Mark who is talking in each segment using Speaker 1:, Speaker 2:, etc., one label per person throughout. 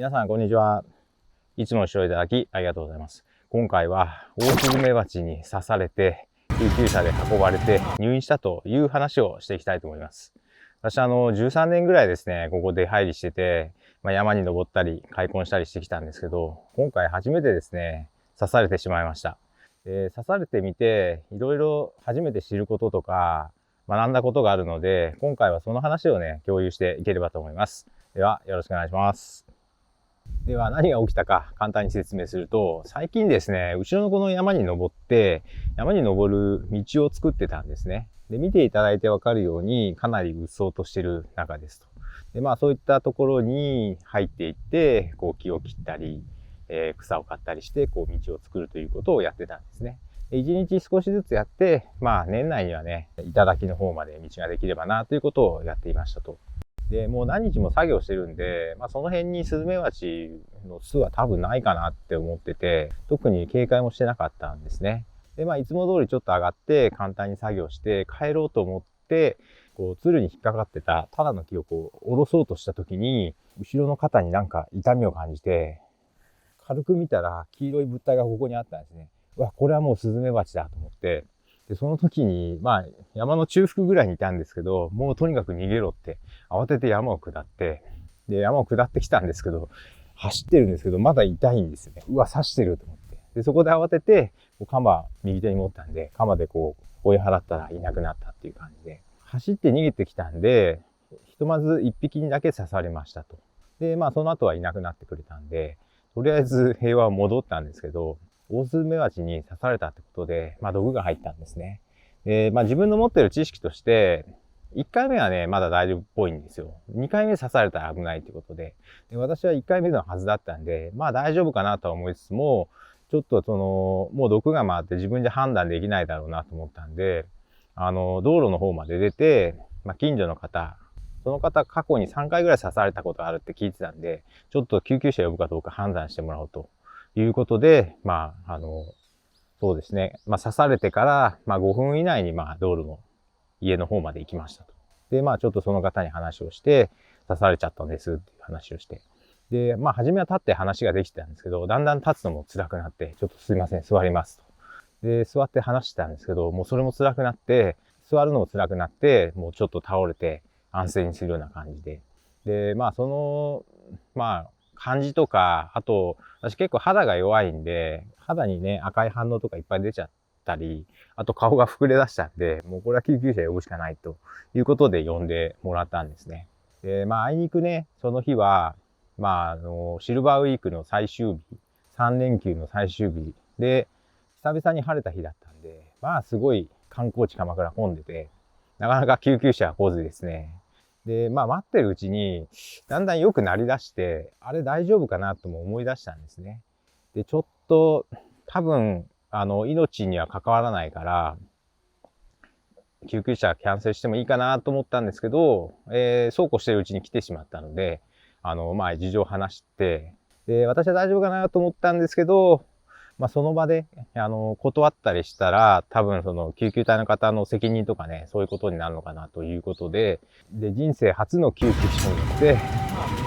Speaker 1: 皆さんこんにちは。いつも視聴いただきありがとうございます。今回はオオスズメバチに刺されて救急車で運ばれて入院したという話をしていきたいと思います。私13年ぐらいですね、ここ出入りしてて、山に登ったり開墾したりしてきたんですけど、今回初めてですね、刺されてしまいました。刺されてみていろいろ初めて知ることとか学んだことがあるので、今回はその話をね、共有していければと思います。ではよろしくお願いします。では何が起きたか簡単に説明すると、最近ですね、後ろのこの山に登って、山に登る道を作ってたんですね。で、見ていただいてわかるように、かなり鬱蒼としてる中ですと。で、そういったところに入っていって、木を切ったり、草を刈ったりして、道を作るということをやってたんですね。1日少しずつやって、年内にはね、頂の方まで道ができればなということをやっていましたと。で、もう何日も作業してるんで、その辺にスズメバチの巣は多分ないかなって思ってて、特に警戒もしてなかったんですね。で、いつも通りちょっと上がって簡単に作業して帰ろうと思って、つるに引っかかってたタラの木を下ろそうとした時に、後ろの肩になんか痛みを感じて、軽く見たら黄色い物体がここにあったんですね。うわ、これはもうスズメバチだと思って、で、その時に、山の中腹ぐらいにいたんですけど、もうとにかく逃げろって、慌てて山を下って、で、山を下ってきたんですけど、走ってるんですけど、まだ痛いんですよね。うわ、刺してると思って。で、そこで慌てて、鎌、右手に持ったんで、鎌で追い払ったらいなくなったっていう感じで、走って逃げてきたんで、ひとまず一匹にだけ刺されましたと。で、その後はいなくなってくれたんで、とりあえず平和は戻ったんですけど、オオスズメバチに刺されたってことで、毒が入ったんですね。自分の持ってる知識として、1回目はね、まだ大丈夫っぽいんですよ。2回目刺されたら危ないってことで、私は1回目のはずだったんで、大丈夫かなとは思いつつも、ちょっともう毒が回って自分じゃ判断できないだろうなと思ったんで、道路の方まで出て、近所の方、その方過去に3回ぐらい刺されたことがあるって聞いてたんで、ちょっと救急車呼ぶかどうか判断してもらおうということで、そうですね。刺されてから、5分以内に、道路の家の方まで行きましたと。で、ちょっとその方に話をして、刺されちゃったんですっていう話をして。で、初めは立って話ができてたんですけど、だんだん立つのも辛くなって、ちょっとすいません、座りますと。で、座って話してたんですけど、もうそれも辛くなって、座るのも辛くなって、もうちょっと倒れて安静にするような感じで。で、感じとか、あと、私結構肌が弱いんで、肌にね、赤い反応とかいっぱい出ちゃったり、あと顔が膨れ出したんで、もうこれは救急車呼ぶしかないということで呼んでもらったんですね。で、あいにくね、その日は、シルバーウィークの最終日、3連休の最終日で、久々に晴れた日だったんで、すごい観光地鎌倉混んでて、なかなか救急車は来ずですね。で、待ってるうちに、だんだん良くなりだして、あれ大丈夫かなとも思い出したんですね。で、ちょっと、多分、命には関わらないから、救急車キャンセルしてもいいかなと思ったんですけど、そうこうしてるうちに来てしまったので、事情を話して、で、私は大丈夫かなと思ったんですけど、その場で、断ったりしたら、多分その救急隊の方の責任とかね、そういうことになるのかなということで、人生初の救急車に乗って、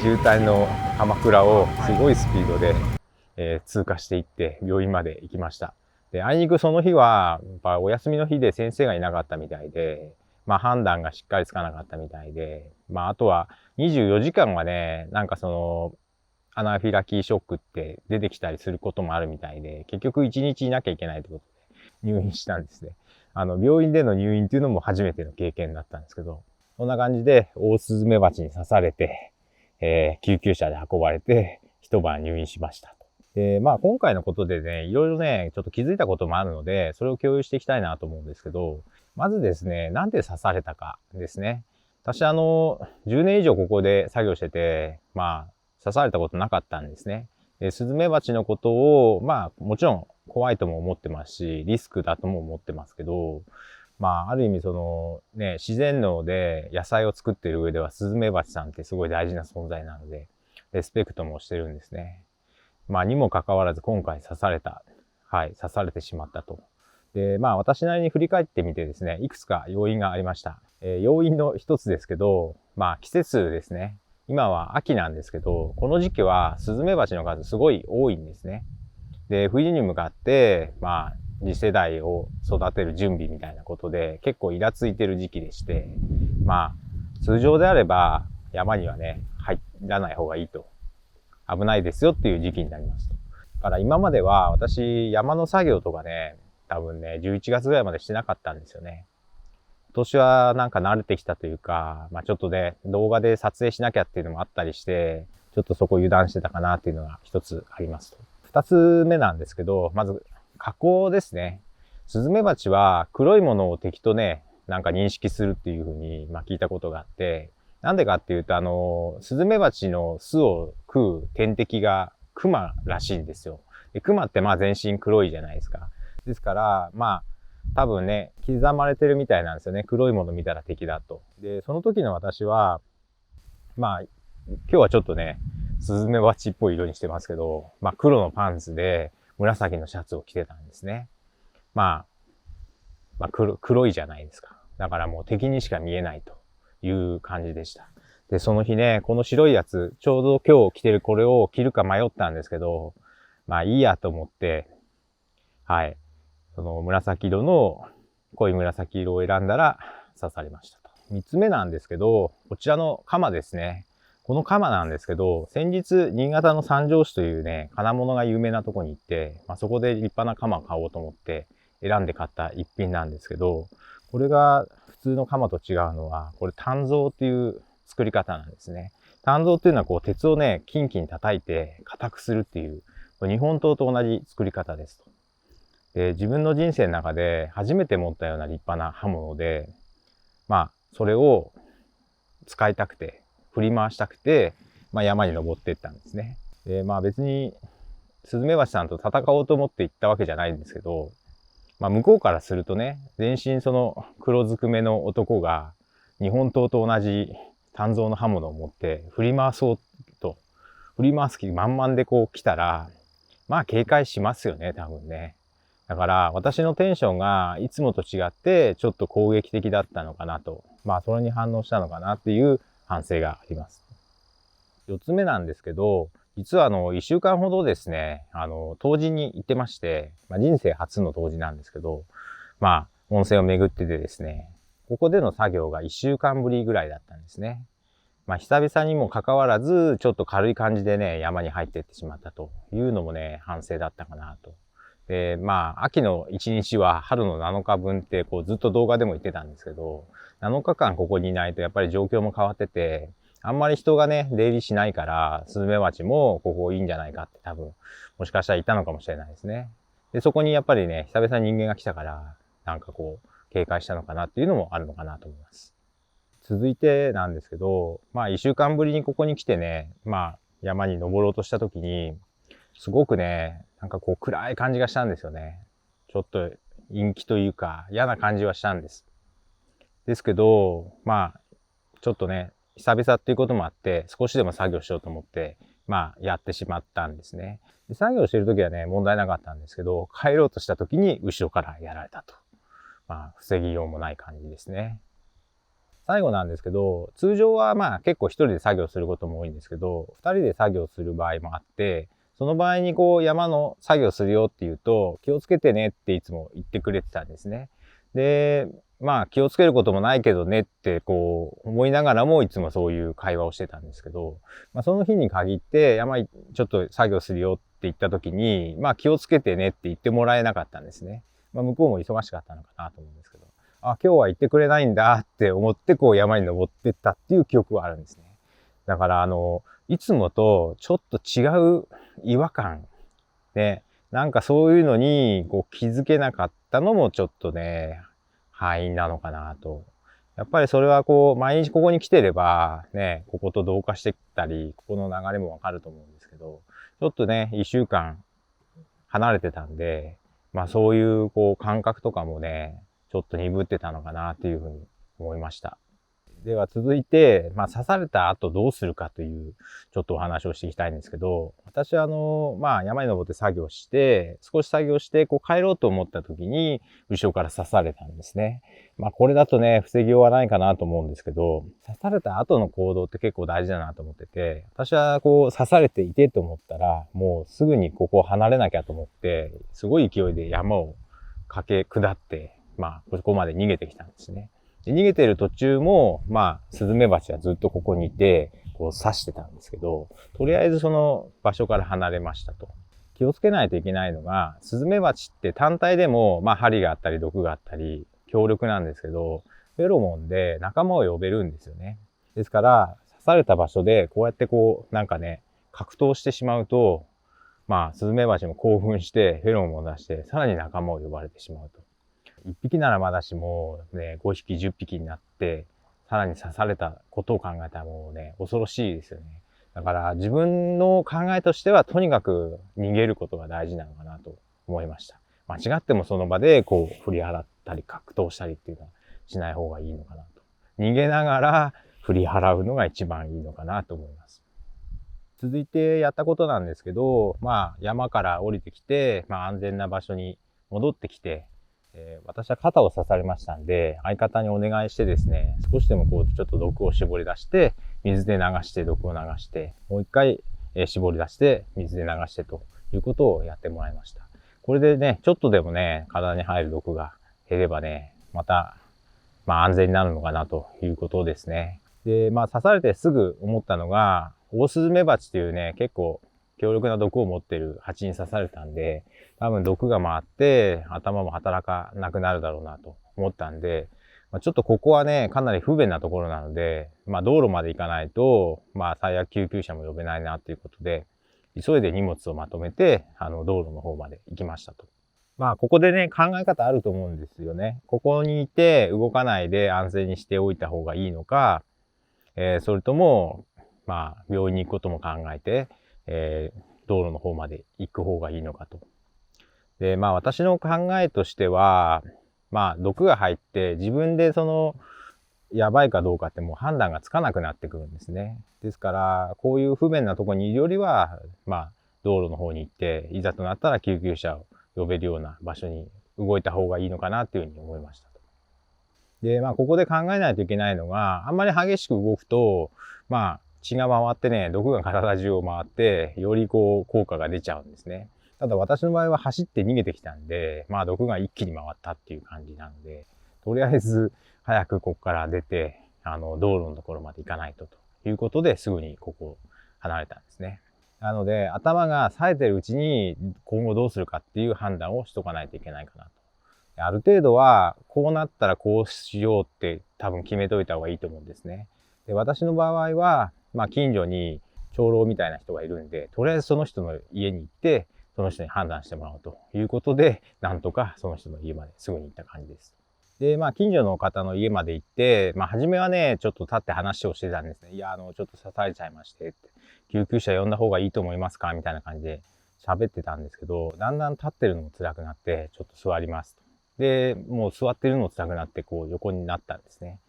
Speaker 1: 渋滞の鎌倉をすごいスピードで、通過していって病院まで行きました。で、あいにくその日は、やっぱお休みの日で先生がいなかったみたいで、判断がしっかりつかなかったみたいで、あとは24時間はね、アナフィラキーショックって出てきたりすることもあるみたいで、結局1日いなきゃいけないってことで入院したんですね。病院での入院っていうのも初めての経験だったんですけど、そんな感じでオオスズメバチに刺されて、救急車で運ばれて一晩入院しましたと。で、今回のことでね、いろいろね、ちょっと気づいたこともあるので、それを共有していきたいなと思うんですけど、まずですね、なんで刺されたかですね。私10年以上ここで作業してて、刺されたことなかったんですね。で、スズメバチのことを、もちろん怖いとも思ってますし、リスクだとも思ってますけど、ある意味自然農で野菜を作っている上ではスズメバチさんってすごい大事な存在なので、レスペクトもしてるんですね。にもかかわらず今回刺されてしまったと。で、私なりに振り返ってみてですね、いくつか要因がありました。要因の一つですけど、季節ですね。今は秋なんですけど、この時期はスズメバチの数すごい多いんですね。で、冬に向かって、次世代を育てる準備みたいなことで結構イラついてる時期でして、通常であれば山にはね、入らない方がいいと。危ないですよっていう時期になりますと。だから今までは私山の作業とかね、多分ね、11月ぐらいまでしてなかったんですよね。今年はなんか慣れてきたというか、ちょっとね、動画で撮影しなきゃっていうのもあったりして、ちょっとそこ油断してたかなっていうのが一つありますと。二つ目なんですけど、まず加工ですね。スズメバチは黒いものを敵とね、なんか認識するっていうふうに、聞いたことがあって、なんでかっていうと、スズメバチの巣を食う天敵がクマらしいんですよ。でクマって全身黒いじゃないですか。ですから、多分ね、刻まれてるみたいなんですよね。黒いもの見たら敵だと。で、その時の私は、今日はちょっとね、スズメバチっぽい色にしてますけど、黒のパンツで紫のシャツを着てたんですね。黒いじゃないですか。だからもう敵にしか見えないという感じでした。で、その日ね、この白いやつ、ちょうど今日着てるこれを着るか迷ったんですけど、いいやと思って、はい。その紫色の濃い紫色を選んだら刺されましたと。三つ目なんですけど、こちらの鎌ですね。この鎌なんですけど、先日新潟の三条市というね、金物が有名なとこに行って、そこで立派な鎌を買おうと思って選んで買った一品なんですけど、これが普通の鎌と違うのは、これ鍛造っていう作り方なんですね。鍛造っていうのは鉄をね、キンキン叩いて硬くするっていう、日本刀と同じ作り方ですと。で、自分の人生の中で初めて持ったような立派な刃物で、それを使いたくて、振り回したくて、山に登っていったんですね。で、別に、スズメバチさんと戦おうと思って行ったわけじゃないんですけど、向こうからするとね、全身その黒ずくめの男が、日本刀と同じ鍛造の刃物を持って振り回そうと、振り回す気満々で来たら、警戒しますよね、多分ね。だから私のテンションがいつもと違ってちょっと攻撃的だったのかなと。それに反応したのかなっていう反省があります。四つ目なんですけど、実は1週間ほどですね、湯治に行ってまして、人生初の湯治なんですけど、温泉を巡っててですね、ここでの作業が1週間ぶりぐらいだったんですね。久々にもかかわらず、ちょっと軽い感じでね、山に入っていってしまったというのもね、反省だったかなと。で、秋の1日は春の7日分ってずっと動画でも言ってたんですけど、7日間ここにいないとやっぱり状況も変わってて、あんまり人がね、出入りしないから、スズメバチもここいいんじゃないかって多分、もしかしたらいたのかもしれないですね。で、そこにやっぱりね、久々に人間が来たから、警戒したのかなっていうのもあるのかなと思います。続いてなんですけど、1週間ぶりにここに来てね、山に登ろうとした時に、すごくね、暗い感じがしたんですよね。ちょっと陰気というか嫌な感じはしたんです。ですけど、ちょっとね、久々っていうこともあって、少しでも作業しようと思って、やってしまったんですね。で作業してる時はね、問題なかったんですけど、帰ろうとした時に後ろからやられたと。防ぎようもない感じですね。最後なんですけど、通常は結構一人で作業することも多いんですけど、二人で作業する場合もあって、その場合に山の作業するよって言うと、気をつけてねっていつも言ってくれてたんですね。で、気をつけることもないけどねって思いながらもいつもそういう会話をしてたんですけど、その日に限って山ちょっと作業するよって言った時に、気をつけてねって言ってもらえなかったんですね。向こうも忙しかったのかなと思うんですけど、今日は行ってくれないんだって思って山に登ってったっていう記憶はあるんですね。だからいつもとちょっと違う違和感ね、そういうのに気づけなかったのもちょっとね、敗因なのかなと。やっぱりそれは毎日ここに来てればね、ここと同化してきたり、ここの流れもわかると思うんですけど、ちょっとね、1週間離れてたんで、そういう感覚とかもね、ちょっと鈍ってたのかなっていうふうに思いました。では続いて、刺された後どうするかというちょっとお話をしていきたいんですけど、私は山に登って作業して、少し作業して帰ろうと思った時に後ろから刺されたんですね。これだとね、防ぎようはないかなと思うんですけど、刺された後の行動って結構大事だなと思ってて、私は刺されていてと思ったら、もうすぐにここを離れなきゃと思って、すごい勢いで山を駆け下って、ここまで逃げてきたんですね。で逃げてる途中も、スズメバチはずっとここにいて、刺してたんですけど、とりあえずその場所から離れましたと。気をつけないといけないのが、スズメバチって単体でも、針があったり毒があったり、強力なんですけど、フェロモンで仲間を呼べるんですよね。ですから、刺された場所でこうやって格闘してしまうと、スズメバチも興奮してフェロモンを出して、さらに仲間を呼ばれてしまうと。1匹ならまだしも、ね、5匹、10匹になって、さらに刺されたことを考えたらもうね、恐ろしいですよね。だから自分の考えとしては、とにかく逃げることが大事なのかなと思いました。間違ってもその場で振り払ったり格闘したりっていうのはしない方がいいのかなと。逃げながら振り払うのが一番いいのかなと思います。続いてやったことなんですけど、山から降りてきて、安全な場所に戻ってきて、私は肩を刺されましたんで、相方にお願いしてですね、少しでもちょっと毒を絞り出して、水で流して毒を流して、もう一回、絞り出して水で流してということをやってもらいました。これでね、ちょっとでもね、体に入る毒が減ればね、また、安全になるのかなということですね。で、刺されてすぐ思ったのが、オオスズメバチっていうね、結構強力な毒を持ってる蜂に刺されたんで、多分毒が回って頭も働かなくなるだろうなと思ったんで、ちょっとここはね、かなり不便なところなので、道路まで行かないと、最悪救急車も呼べないなっていうことで、急いで荷物をまとめて、道路の方まで行きましたと。ここでね、考え方あると思うんですよね。ここにいて動かないで安全にしておいた方がいいのか、それとも、病院に行くことも考えて、道路の方まで行く方がいいのかと。で、私の考えとしては、毒が入って自分でやばいかどうかってもう判断がつかなくなってくるんですね。ですから、こういう不便なところにいるよりは、道路の方に行って、いざとなったら救急車を呼べるような場所に動いた方がいいのかなっていうふうに思いました。で、ここで考えないといけないのが、あんまり激しく動くと、血が回ってね、毒が体中を回って、より効果が出ちゃうんですね。ただ私の場合は走って逃げてきたんで、毒が一気に回ったっていう感じなので、とりあえず早くここから出て、道路のところまで行かないとということで、すぐにここを離れたんですね。なので、頭が冴えてるうちに今後どうするかっていう判断をしとかないといけないかなと。ある程度は、こうなったらこうしようって多分決めといた方がいいと思うんですね。で、私の場合は、近所に長老みたいな人がいるんで、とりあえずその人の家に行って、その人に判断してもらおうということで、なんとかその人の家まですぐに行った感じです。で、近所の方の家まで行って、初めはね、ちょっと立って話をしてたんですね。いや、ちょっと刺されちゃいましてって、救急車呼んだ方がいいと思いますかみたいな感じで喋ってたんですけど、だんだん立ってるのも辛くなって、ちょっと座りますと。で、もう座ってるのも辛くなって、横になったんですね。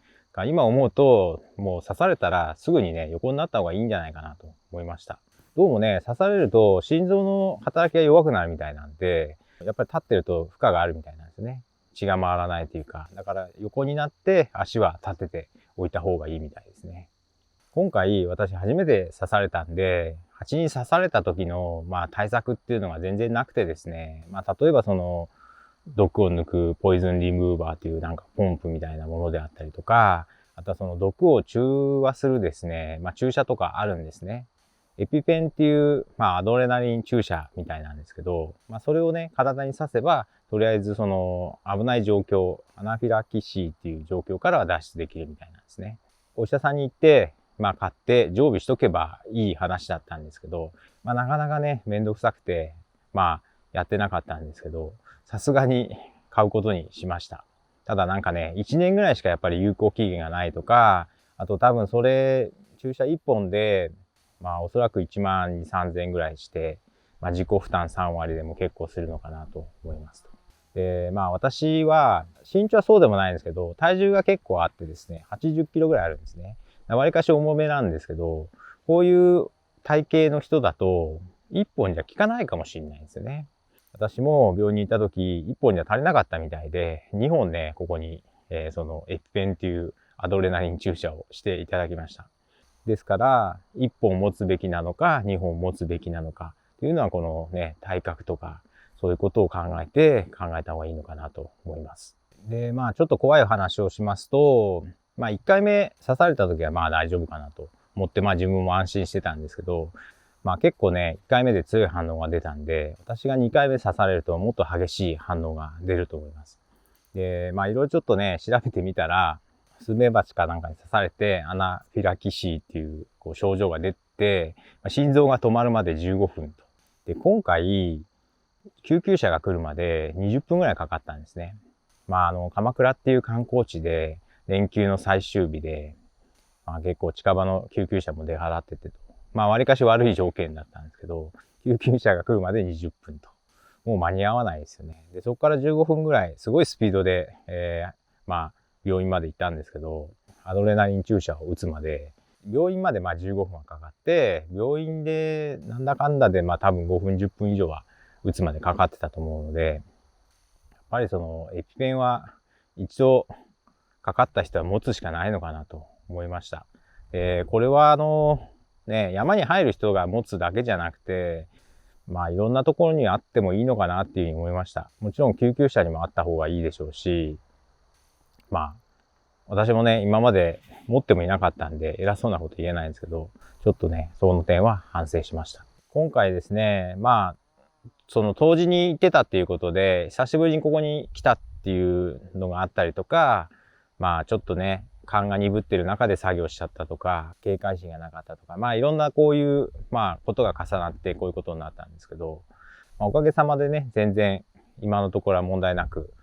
Speaker 1: 今思うと、もう刺されたらすぐにね、横になった方がいいんじゃないかなと思いました。どうもね、刺されると心臓の働きが弱くなるみたいなんで、やっぱり立ってると負荷があるみたいなんですね。血が回らないというか、だから横になって足は立てておいた方がいいみたいですね。今回私初めて刺されたんで、蜂に刺された時の対策っていうのが全然なくてですね、例えば毒を抜くポイズンリムーバーというポンプみたいなものであったりとか、あとはその毒を中和するですね、注射とかあるんですね。エピペンっていう、アドレナリン注射みたいなんですけど、それをね、体に刺せば、とりあえず危ない状況、アナフィラキシーっていう状況からは脱出できるみたいなんですね。お医者さんに行って、買って常備しとけばいい話だったんですけど、なかなかね、めんどくさくて、やってなかったんですけど、さすがに買うことにしました。ただ1年ぐらいしかやっぱり有効期限がないとか、あと多分それ、注射1本で、おそらく1万2、3000円ぐらいして、自己負担3割でも結構するのかなと思いますと。で、まあ私は身長はそうでもないんですけど、体重が結構あってですね、80キロぐらいあるんですね。わりかし重めなんですけど、こういう体型の人だと、1本じゃ効かないかもしれないんですよね。私も病院に行った時、1本じゃ足りなかったみたいで、2本ね、ここに、そのエピペンっていうアドレナリン注射をしていただきました。ですから、1本持つべきなのか、2本持つべきなのかっていうのは、このね、体格とか、そういうことを考えた方がいいのかなと思います。で、まあちょっと怖い話をしますと、まあ1回目刺された時はまあ大丈夫かなと思って、まあ自分も安心してたんですけど、まあ結構ね、1回目で強い反応が出たんで、私が2回目刺されるともっと激しい反応が出ると思います。で、まあいろいろちょっとね、調べてみたら、スズメバチかなんかに刺されてアナフィラキシーっていう症状が出て、心臓が止まるまで15分と。で、今回、救急車が来るまで20分ぐらいかかったんですね。まあ鎌倉っていう観光地で、連休の最終日で、まあ結構近場の救急車も出払っててと。まあ割かし悪い条件だったんですけど、救急車が来るまで20分と。もう間に合わないですよね。で、そこから15分ぐらい、すごいスピードで、まあ病院まで行ったんですけど、アドレナリン注射を打つまで、病院までまあ15分はかかって、病院でなんだかんだでまあ多分5分10分以上は打つまでかかってたと思うので、やっぱりそのエピペンは一度かかった人は持つしかないのかなと思いました。これはね、山に入る人が持つだけじゃなくて、まあいろんなところにあってもいいのかなっていうふうに思いました。もちろん救急車にもあった方がいいでしょうし、まあ私もね、今まで持ってもいなかったんで偉そうなこと言えないんですけど、ちょっとね、その点は反省しました。今回ですね、まあ、その当時に行ってたっていうことで、久しぶりにここに来たっていうのがあったりとか、まあちょっとね、勘が鈍ってる中で作業しちゃったとか、警戒心がなかったとか、まあいろんなこういう、まあことが重なってこういうことになったんですけど、まあ、おかげさまでね、全然今のところは問題なく、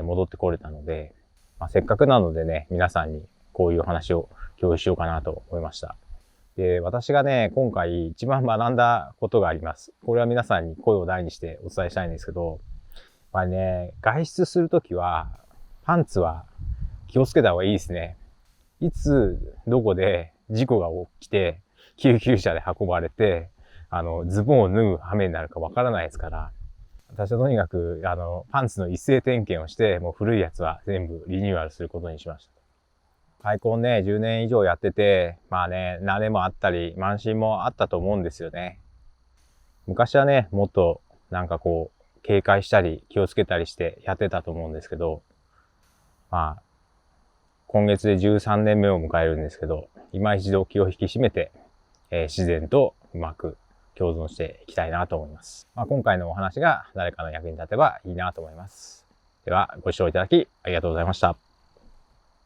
Speaker 1: 戻ってこれたので、まあ、せっかくなのでね、皆さんにこういう話を共有しようかなと思いました。で、私がね、今回一番学んだことがあります。これは皆さんに声を大にしてお伝えしたいんですけど、やっぱりね、外出するときは、パンツは気をつけた方がいいですね。いつ、どこで事故が起きて、救急車で運ばれて、ズボンを脱ぐ羽目になるかわからないですから、私はとにかく、パンツの一斉点検をして、もう古いやつは全部リニューアルすることにしました。開墾ね、10年以上やってて、まあね、慣れもあったり、慢心もあったと思うんですよね。昔はね、もっとなんかこう、警戒したり気をつけたりしてやってたと思うんですけど、まあ、今月で13年目を迎えるんですけど、今一度気を引き締めて、自然とうまく共存していきたいなと思います。まあ、今回のお話が誰かの役に立てばいいなと思います。では、ご視聴いただきありがとうございました。